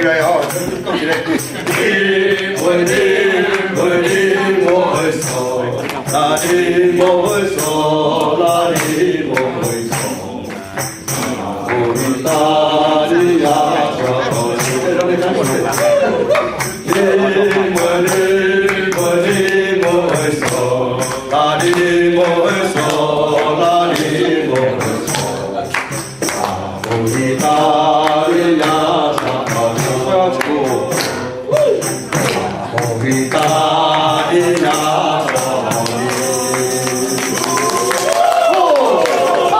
来吼，讲一个。你莫会错，那你莫会错，那你莫会错。我大你呀，你莫会错，那你莫会错，那你莫会错。我大你呀。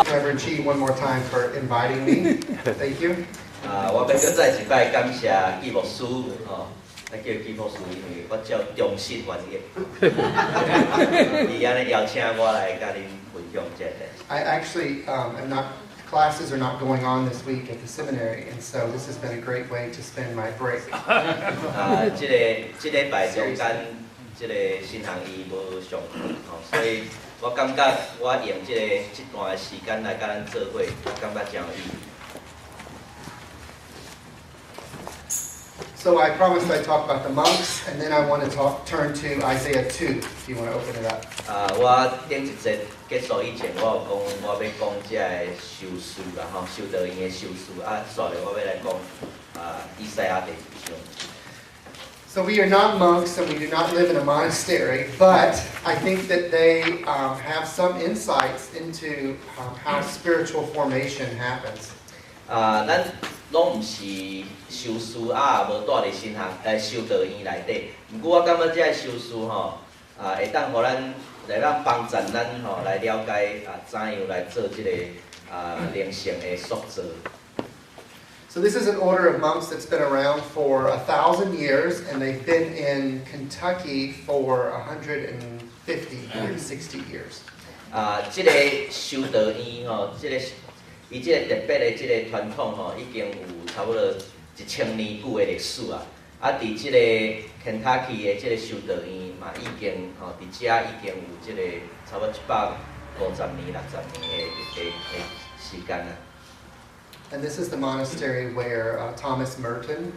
Reverend Chi, one more time for inviting me. Thank you. 我要再一摆感谢季牧师吼，叫季牧师，因为我照忠心原则，伊安尼邀请我来甲恁分享这个。I actually am not. Classes are not going on this week at the seminary, and so this has been a great way to spend my break. 这礼拜中间，这个新行伊无上课吼，所以我感觉我用这段时间来甲咱做伙，我感觉真有意义。So I promised I'd talk about the monks, and then I want to turn to Isaiah 2, if you want to open it up. 我顶一节结束以前，我有讲我要讲这个修书啦，吼，修道院的修书啊，接下来我要来讲以赛亚第2章。So we are not monks, and we do not live in a monastery, but I think that they have some insights into how spiritual formation happens. 咱拢毋是修书啊，无住伫新行修道院内底。毋过我感觉这个修书吼，会当互咱来帮助咱吼来了解怎样来做这个灵性的塑造。So this is an order of monks that's been around for 1,000 years, and they've been in Kentucky for 150 or 60 years. 这个修道院吼，伊这个特别的这个传统吼，已经有差不多1000年久的历史啊。伫这个 Kentucky 的这个修道院嘛，已经吼伫遮已经有这个差不多150年、60年的时间啊。And this is the monastery where Thomas Merton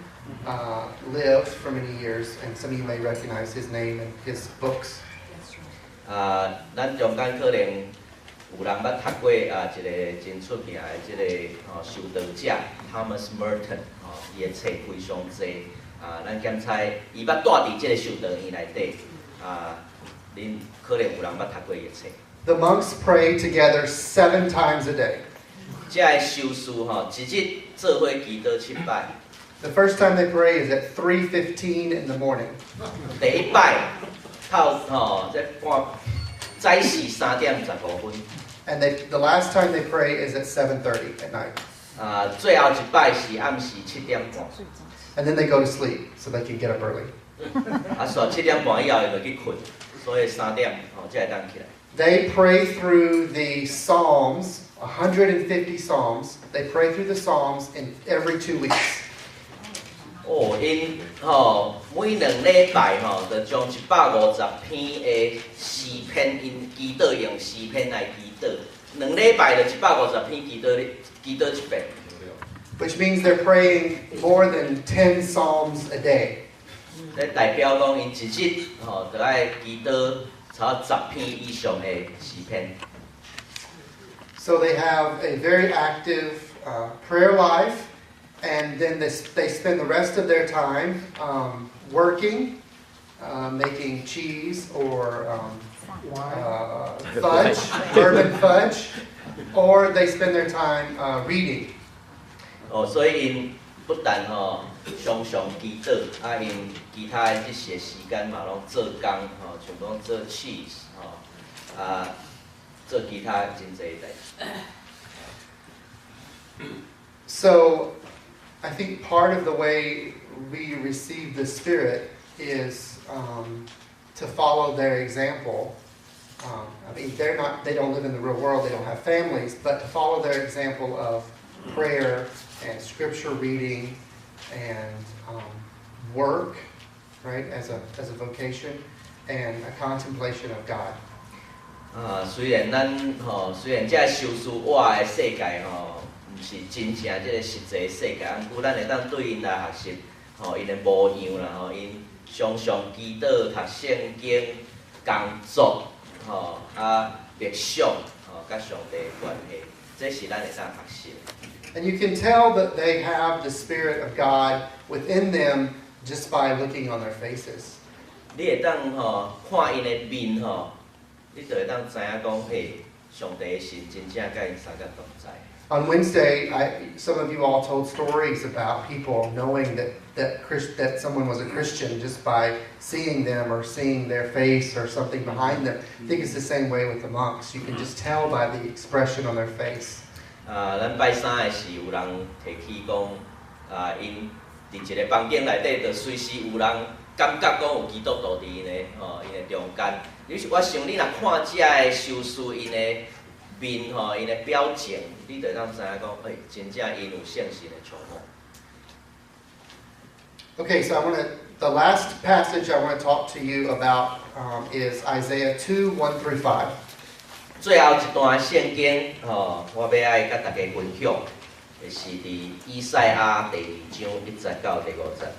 lived for many years, and some of you may recognize his name and his books. 咱中间可能有人捌读过一个真出名的这个修道者 Thomas Merton 伊的册非常济咱检猜伊捌住伫这个修道院内底恁可能有人捌读过伊的册。The monks pray together 7 times a day. 这个修士一日做伙祈祷7摆。The first time they pray is at 3:15 in the morning. 第一摆透这早时3点15分。And the last time they pray is at 7:30 at night. 最后一摆是暗时7点半。And then they go to sleep so they can get up early. 煞7点半以後就去困，所以3點才會當起來。They pray through the Psalms, 150 Psalms. They pray through the Psalms in every 2 weeks. 因每2禮拜就將150篇的詩篇，因祈禱用詩篇來祈禱，2禮拜就150篇祈禱一遍。Which means they're praying more than 10 Psalms a day. 這代表講，因一日就愛祈禱差不多10篇以上的詩篇。So they have a very active prayer life, and then they spend the rest of their time working, making cheese or fudge, bourbon fudge, or they spend their time reading. 所以因不但常常祈禱，因其他的這些時間嘛，攏做工像講做 cheese 做其他真濟代志。So, I think part of the way we receive the Spirit is to follow their example. I mean, they don't live in the real world, they don't have families, but to follow their example of prayer and scripture reading and work, right, as a vocation, and a contemplation of God. 雖然這修士活的世界唔是真正這個實際世界，不過咱會當對因來學習因的模样啦，因常常祈祷、读圣经、工作，默想，甲上帝的关系，这是咱会当学习。And you can tell that they have the Spirit of God within them just by looking on their faces. 你会当看因的面你就会当知影讲，嘿，上帝的神真正甲因相甲同在。On Wednesday, some of you all told stories about people knowing that someone was a Christian just by seeing them or seeing their face or something behind them. I think it's the same way with the monks. You can just tell by the expression on their face. 咱拜三的时有人提起讲，因伫一个房间内底，就随时有人感觉讲有基督徒伫因的中间。我想你若看遮的修士因的面因的表情，你就当知影讲，真正因有圣神的充满。Okay, so the last passage I want to talk to you about is Isaiah 2:1 through 5. 最后一段圣经，我要爱甲大家分享，就是伫以赛亚第2章1节到第5节。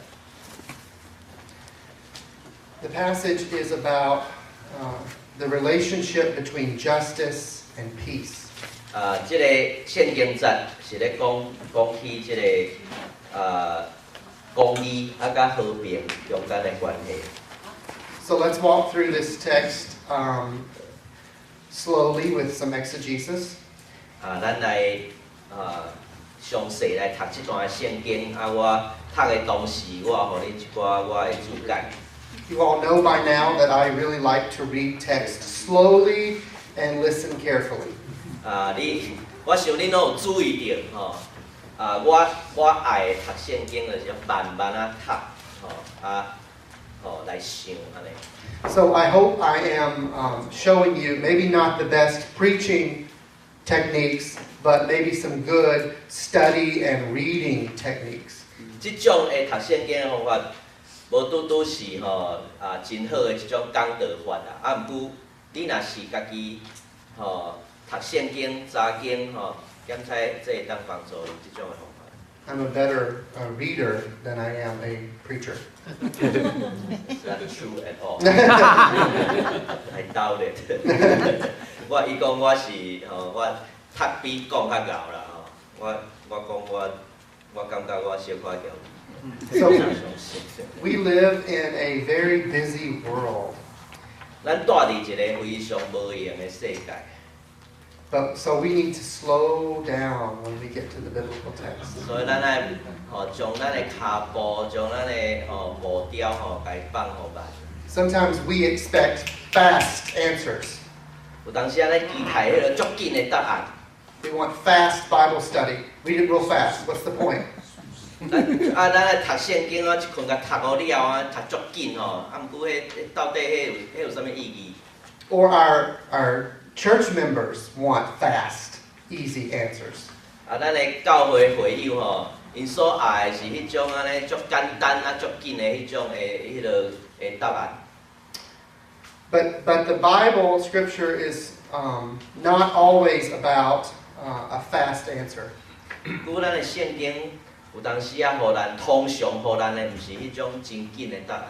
The passage is about the relationship between justice and peace. 这个圣经节是咧讲起这个公义甲和平中间的关系。So let's walk through this text slowly with some exegesis. 咱来详细来读这段圣经，我读的同时，我互你一寡我的注解。You all know by now that I really like to read text slowly and listen carefully. 我想你拢有注意到我爱读圣经就是慢慢读，来想安尼。So I hope I am showing you maybe not the best preaching techniques, but maybe some good study and reading techniques. 这种的读圣经的方法，无拄是真好的一种讲道法啦。毋过你若是家己读圣经、查经检查，这会当帮助你这种的方法。I'm a better reader than I am a preacher. It's not true at all. I doubt it. 伊讲我是我读比讲较敖啦我讲我感觉我小可条。So we live in a very busy world. 咱住伫一个非常无闲的世界。So we need to slow down when we get to the biblical text. 所以咱爱将咱的脚步，将咱的步调改放慢。Sometimes we expect fast answers. 有当时咱期待迄个足紧的答案。We want fast Bible study. Read it real fast. What's the point? 咱来读圣经一困甲读好了读足紧毋过迄到底迄有啥物意义？ Or our church members want fast, easy answers. 咱的教会会友因所爱是迄种安尼足简单足紧的迄种迄个答案。But the Bible scripture is not always about a fast answer. 不过咱的圣经有当时通常互咱的毋是迄种真紧的答案。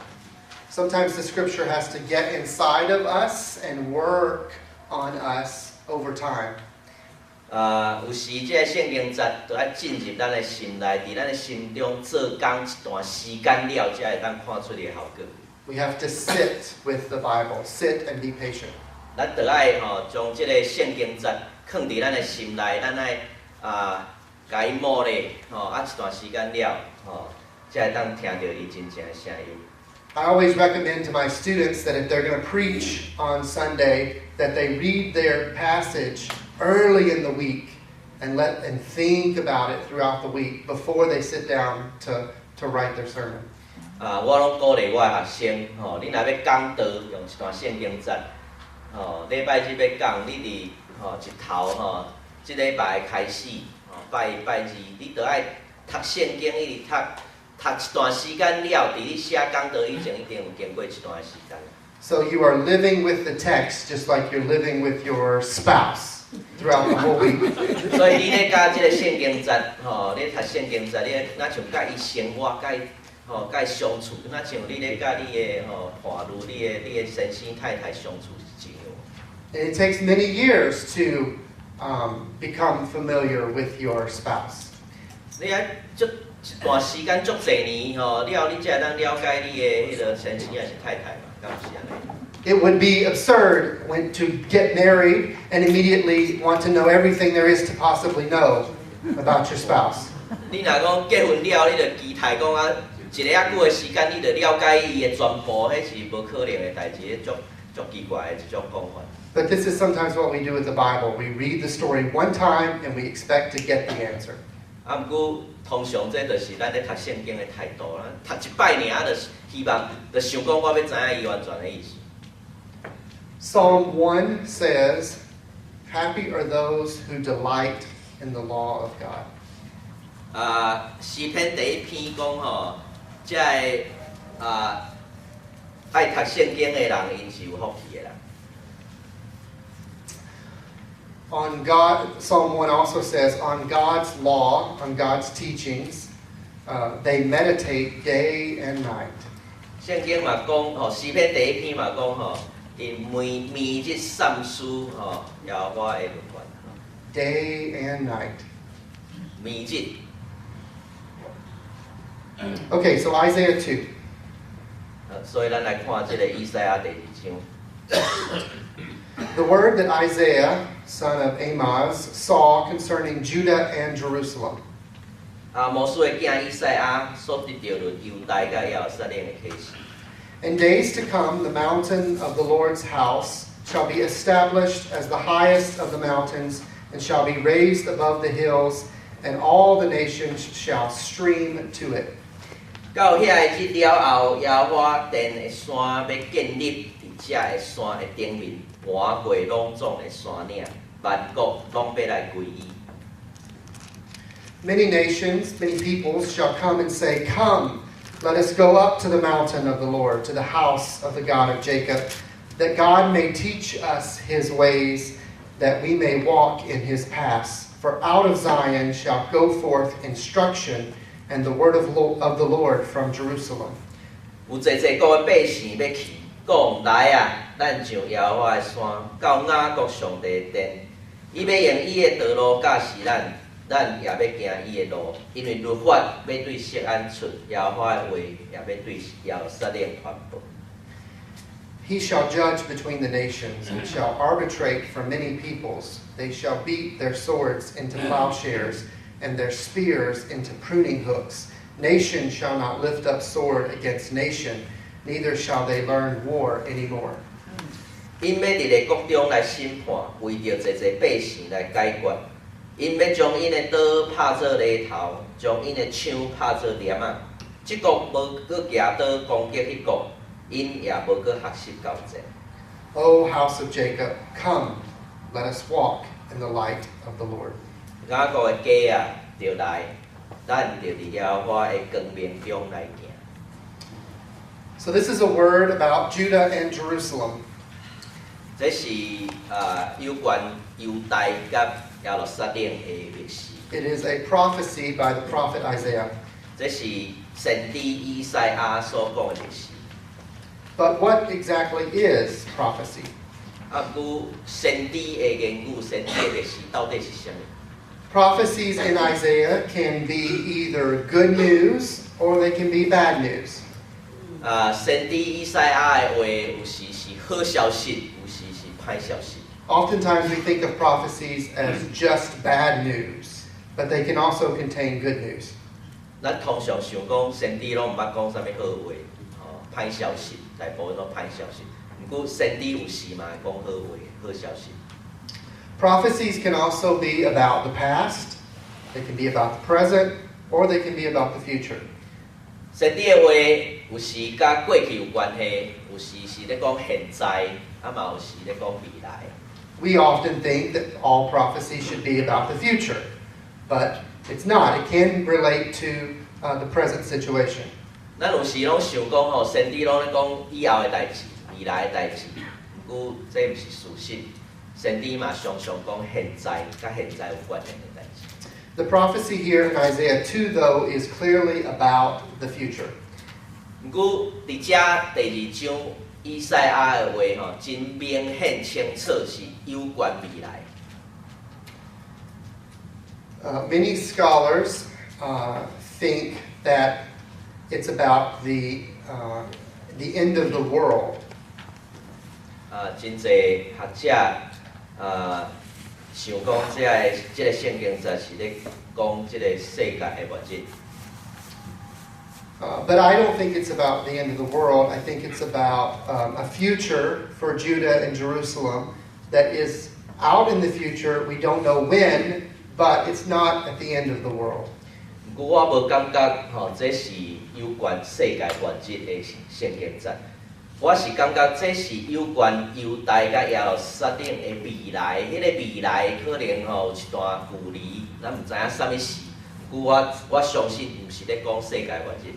Sometimes the scripture has to get inside of us and work on us over time. 有时这个圣经节就要进入咱的心内，伫咱的心中做工一段时间了，才会当看出个效果。We have to sit with the Bible, sit and be patient. 咱就爱将这个圣经节放伫咱的心内，咱爱甲伊摸咧一段时间了才会当听到伊真正的声音。I always recommend to my students that if they're going to preach on Sunday, that they read their passage early in the week and think about it throughout the week before they sit down to write their sermon. 我拢鼓励我的学生你若要讲道用一段圣经节礼拜日要讲，你伫日头即礼拜开始拜二，你就爱读圣经，一直读一段时间了，伫你写讲道以前，一定有经过一段时间。So you are living with the text just like you're living with your spouse throughout the whole week. 所以你咧甲即个圣经节你读圣经节，你若像甲伊生活，甲伊甲伊相处，那像你咧甲你的伴侣、你的先生太太相处是一样。And it takes many years to become familiar with your spouse. 你啊，足一段时间足侪年了，你才能了解你的迄个先生还是太太嘛，敢是安尼？ It would be absurd to get married and immediately want to know everything there is to possibly know about your spouse. 你若讲结婚了，你就期待讲啊，一个遐久的时间，你就了解伊的全部，迄是无可能的代志，迄足奇怪的一种讲法。 But this is sometimes what we do with the Bible. We read the story one time and we expect to get the answer. 啊，毋过通常这就是咱咧读圣经的态度啦，读一摆尔，就希望，就想讲我要知影伊完全的意思。 Psalm 1 says, "Happy are those who delight in the law of God." 诗篇第一篇讲吼，即个爱读圣经的人，因是有福气的人。 On God, Psalm 1 also says, on God's law, on God's teachings, they meditate day and night. 圣经嘛讲吼，诗篇第一篇嘛讲吼，因每日三思吼，耶和华的律法。 Day and night. 每日。 Okay, so Isaiah 2. 所以咱来看这个以赛亚第2章。 The word that Isaiah, son of Amoz, saw concerning Judah and Jerusalem. 摩西的囝以赛亚所得到的犹大甲耶路撒冷的启示。 In days to come, the mountain of the Lord's house shall be established as the highest of the mountains, and shall be raised above the hills, and all the nations shall stream to it. 到遐个日了后，耶和华殿的山要建立伫遮个山的顶面，盘过拢总的山岭，万国拢要来归依。 Many nations, many peoples shall come and say, "Come, let us go up to the mountain of the Lord, to the house of the God of Jacob, that God may teach us his ways, that we may walk in his paths. For out of Zion shall go forth instruction, and the word of the Lord from Jerusalem." 有侪国的百姓要去，讲来啊，咱上耶和华的山，到雅各上帝的殿，伊要用伊的道路教示咱，咱也要行伊的路，因为律法要对锡安出，耶和华的话也要对耶路撒冷传播。 He shall judge between the nations, and shall arbitrate for many peoples. They shall beat their swords into plowshares, and their spears into pruning hooks. Nation shall not lift up sword against nation, neither shall they learn war anymore. 因要伫个国中来审判，为着侪百姓来解决。因要将因的刀拍做犁头，将因的枪拍做镰仔。即国无搁举刀攻击迄国，因也无搁学习交战。 O house of Jacob, come, let us walk in the light of the Lord. 雅各的家啊，就来，咱就伫耶和华的光明中来行。 So this is a word about Judah and Jerusalem. 这是有关犹大甲耶路撒冷的历史。 It is a prophecy by the prophet Isaiah. 这是先知以赛亚所讲的历史。 But what exactly is prophecy? 不过先知的言语、先知的历史到底是什么？ Prophecies in Isaiah can be either good news or they can be bad news. 先知以赛亚的话，有时是好消息，有时是歹消息。 Oftentimes we think of prophecies as just bad news, but they can also contain good news. 咱通常想讲，先知拢毋捌讲啥物好话，歹消息，大部分都歹消息。不过先知有时嘛会讲好话、好消息。 Prophecies can also be about the past, they can be about the present, or they can be about the future. 先知的话，有时甲过去有关系，有时是咧讲现在，嘛有时咧讲未来。 We often think that all prophecy should be about the future, but it's not. It can relate to the present situation. 咱有时拢想讲吼，先知拢咧讲以后的代志、未来的代志，不过这毋是事实。先知嘛常常讲现在甲现在有关系的代志。 The prophecy here in Isaiah 2, though, is clearly about the future. 不过伫遮第2章以赛亚的话吼，真明显清楚是有关未来。Many scholars think that it's about the end of the world. 真侪学者想讲这个圣经就是咧讲这个世界的末日。But I don't think it's about the end of the world. I think it's about a future for Judah and Jerusalem that is out in the future. We don't know when, but it's not at the end of the world. 不过我无感觉吼，这是有关世界末日的圣经节。我是感觉这是有关犹大甲耶路撒冷的未来，迄个未来可能吼有一段距离，咱唔知影啥物事。不过我相信唔是咧讲世界末日。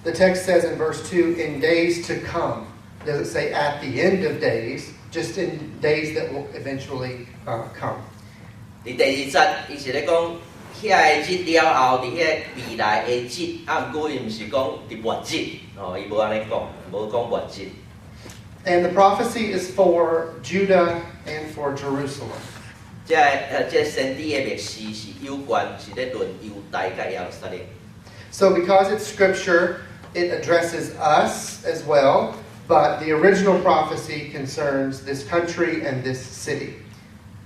The text says in verse 2, in days to come. It doesn't say at the end of days, just in days that will eventually come. 伫第2节，伊是咧讲遐个日了后，伫遐未来的日，不过伊唔是讲伫末日，哦，伊无安尼讲，无讲末日。And the prophecy is for Judah and for Jerusalem. 这先知的密示是有关，是咧论犹大甲耶路撒冷。So because it's scripture, it addresses us as well, but the original prophecy concerns this country and this city.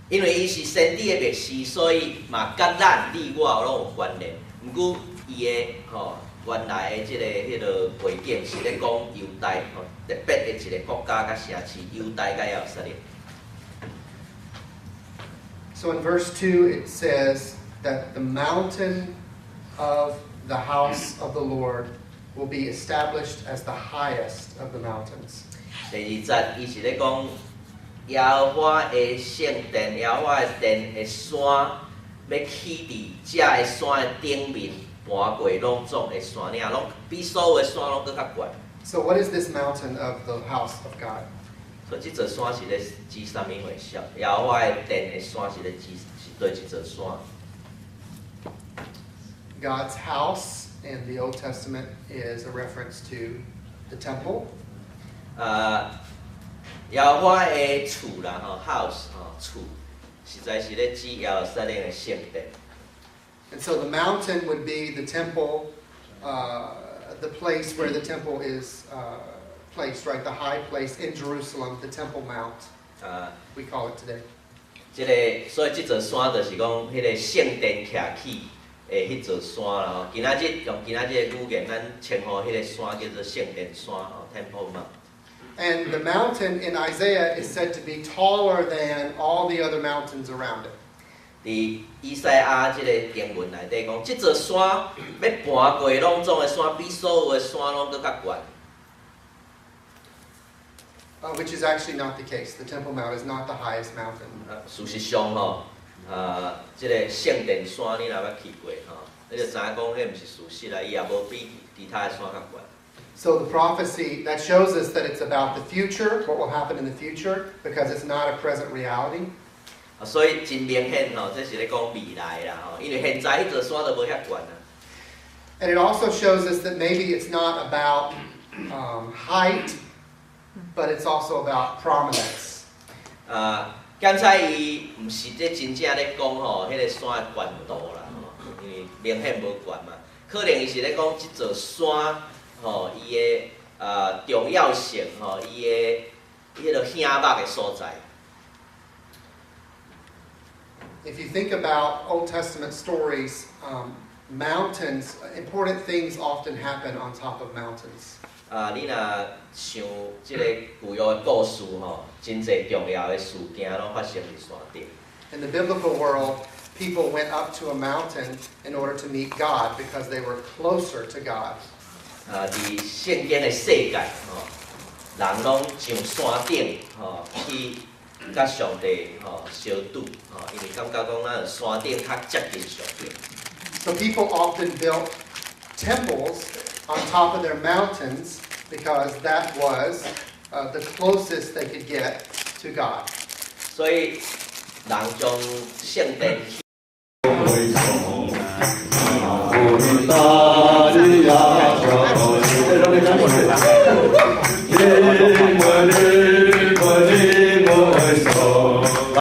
因为伊是先知的密示，所以嘛甲咱你我拢有关联。不过伊的原来的迄个背景是咧讲犹大特别的一个国家甲城市，犹大甲耶路撒冷。So in verse 2 it says that the mountain of the house of the Lord will be established as the highest of the mountains. 第2节伊是咧讲耶和华的圣殿，耶和华的殿的山要起伫遮的山的顶面，盘过拢总的山岭，拢比所有的山拢搁较悬。So what is this mountain of the house of God? 所以这座山是咧指啥物回事？耶和华的殿的山是咧指是对这座山。God's house in the Old Testament is a reference to the temple. 耶和华的厝啦，house 厝，实在是咧指耶路撒冷的圣殿。And so the mountain would be the temple, the place where the temple is placed, right? The high place in Jerusalem, the Temple Mount, we call it today. 所以这座山就是讲，迄个圣殿徛起的迄座山啦。今仔日用今仔日的语言，咱称呼迄个山叫做圣殿山，Temple Mount。And the mountain in Isaiah is said to be taller than all the other mountains around it. 伫以赛亚这个经文内底讲，这座山要盘过拢总的山，比所有的山拢搁较悬。Which is actually not the case. The Temple Mount is not the highest mountain. 事实上这个圣殿山你若捌去过你就知影讲，迄毋是事实啦，伊也无比其他的山较悬。So the prophecy, that shows us that it's about the future, what will happen in the future, because it's not a present reality. 所以真明显这是咧讲未来啦因为现在迄座山都无遐悬啊。And it also shows us that maybe it's not about height, but it's also about prominence. 刚才伊毋是咧真正咧讲迄个山的悬度啦因为明显无悬嘛，可能伊是咧讲即座山伊的重要性伊的迄个显目的所在。If you think about Old Testament stories, mountains, important things often happen on top of mountains. 你若想即个旧约的故事真侪重要的事件拢发生伫山顶。In the biblical world, people went up to a mountain in order to meet God because they were closer to God. 伫圣经的世界人拢上山顶去甲上帝相拄因为感觉讲咱山顶较接近上帝。So people often built temples on top of their mountains because that was the closest they could get to God. 所以人将圣殿。大利亚， Amen.